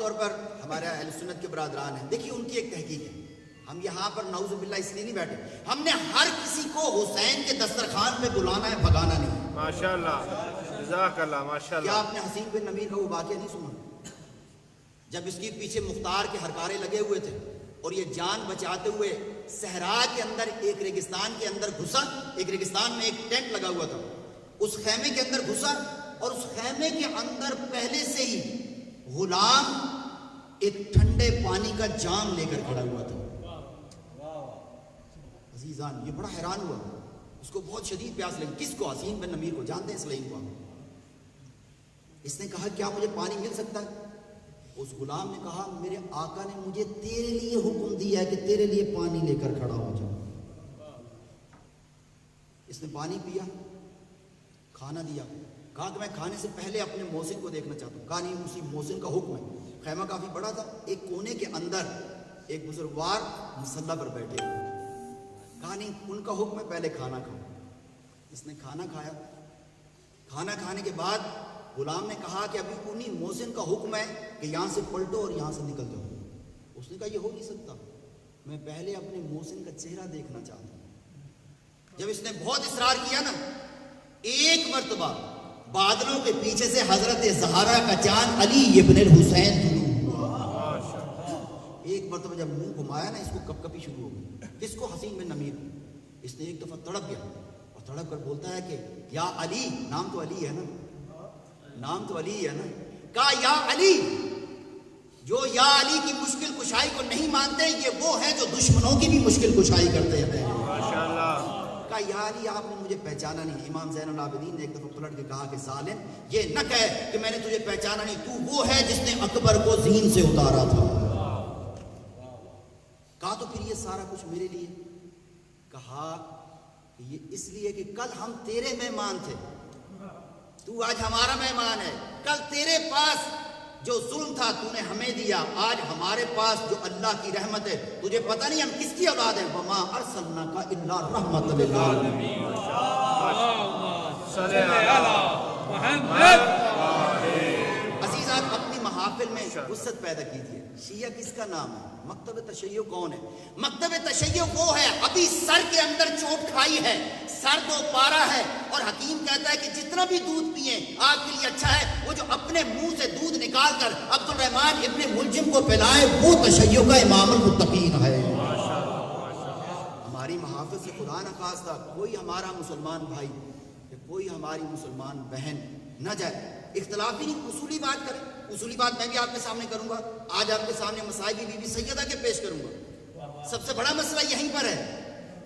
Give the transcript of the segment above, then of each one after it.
طور پر ہمارے اہل سنت کے برادران ہیں، دیکھیے ان کی ایک تحقیق ہے. ہم یہاں پر نعوذ باللہ اس لیے نہیں بیٹھے، ہم نے ہر کسی کو حسین کے دسترخوان پہ بلانا ہے، بھگانا نہیں. ماشاءاللہ، جزاک اللہ، ماشاءاللہ. کیا آپ نے حسین بن نمیر کا وہ واقعہ نہیں سنا؟ جب اس کے پیچھے مختار کے ہرکارے لگے ہوئے تھے اور یہ جان بچاتے ہوئے صحرا کے اندر ایک ریگستان کے اندر گھسا، ایک ریگستان میں ایک ٹینٹ لگا ہوا تھا، اس خیمے کے اندر گھسا اور اس خیمے کے اندر پہلے سے ہی غلام ایک ٹھنڈے پانی کا جام لے کر کھڑا ہوا تھا. عزیزان یہ بڑا حیران ہوا، اس کو بہت شدید پیاس لگی. کس کو؟ حسین بن نمیر کو. جانتے ہیں اسلام کو؟ اس نے کہا کیا مجھے پانی مل سکتا ہے؟ اس غلام نے کہا میرے آقا نے مجھے تیرے لیے حکم دیا ہے کہ تیرے لیے پانی لے کر کھڑا ہو جاؤ. اس نے پانی پیا، کھانا دیا، کہا کہ میں کھانے سے پہلے اپنے محسن کو دیکھنا چاہتا ہوں. کہا نہیں، اسی محسن کا حکم ہے. خیمہ کافی بڑا تھا، ایک کونے کے اندر ایک بزرگوار مسلح پر بیٹھے ہوئے. کہا نہیں، ان کا حکم ہے پہلے کھانا کھاؤ. اس نے کھانا کھایا. کھانا کھانے کے بعد غلام نے کہا کہ ابھی انہی محسن کا حکم ہے کہ یہاں سے پلٹو اور یہاں سے نکل جاؤ. اس نے کہا یہ ہو نہیں سکتا، میں پہلے اپنے محسن کا چہرہ دیکھنا چاہتا ہوں. جب اس نے بہت اصرار کیا نا، ایک مرتبہ بادلوں کے پیچھے سے حضرت زہرا کا چاند علی ابن الحسین طلوع ہوا. ایک مرتبہ جب منہ گھمایا نا، اس کو کپ کپی شروع ہو گئی. کس کو؟ حسین بن نمیر. اس نے ایک دفعہ تڑپ گیا اور تڑپ کر بولتا ہے کہ یا علی، نام تو علی ہے نا، نام تو علی ہے نا. کہا یا علی، جو یا علی کی مشکل کشائی کو نہیں مانتے یہ وہ ہیں جو دشمنوں کی بھی مشکل کشائی کرتے ہیں. ماشاءاللہ. کہا یا علی آپ نے مجھے پہچانا نہیں. امام زین العابدین نے ایک دفعہ پلٹ کے کہا کہ ظالم، یہ نہ کہے کہ میں نے تجھے پہچانا نہیں، تو وہ ہے جس نے اکبر کو زین سے اتارا تھا. کہا تو پھر یہ سارا کچھ میرے لیے؟ کہا کہ یہ اس لیے کہ کل ہم تیرے مہمان تھے، تو آج ہمارا مہمان ہے. کل تیرے پاس جو ظلم تھا تو نے ہمیں دیا، آج ہمارے پاس جو اللہ کی رحمت ہے، تجھے پتہ نہیں ہم کس کی اولاد ہیں. وما ارسلناک الا رحمت للعالمین. صلی اللہ محمد. عزیزان اپنی محافل میں وسعت پیدا کیجیے. شیعہ کس کا نام ہے؟ مکتب تشیع کون ہے؟ مکتب تشیع وہ ہے ابھی سر کے اندر چوٹ کھائی ہے، سر دو پارا ہے، اور حکیم کہتا ہے کہ جتنا بھی دودھ پیئیں آپ کے لیے اچھا ہے. وہ جو اپنے منہ سے دودھ نکال کر عبد الرحمن ابن ملجم کو پلائے وہ تشیع کا امام المتقین ہے. ہماری محافل سے خدا نہ خواستہ کوئی ہمارا مسلمان بھائی یا کوئی ہماری مسلمان بہن نہ جائے. اختلافی نہیں، اصولی بات کریں. اصولی بات میں بھی آپ کے سامنے کروں گا. آج آپ کے سامنے مسائل بی بی سیدہ کے پیش کروں گا. سب سے بڑا مسئلہ یہیں پر ہے.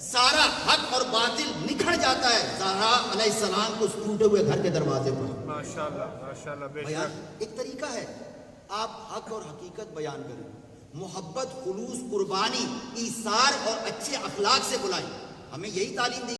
سارا حق اور باطل نکھر جاتا ہے زہرا علیہ السلام کو اس ٹوٹے ہوئے گھر کے دروازے پر. ماشاءاللہ، ماشاءاللہ. بیان ایک طریقہ ہے، آپ حق اور حقیقت بیان کریں، محبت، خلوص، قربانی، ایثار اور اچھے اخلاق سے بلائیں. ہمیں یہی تعلیم دی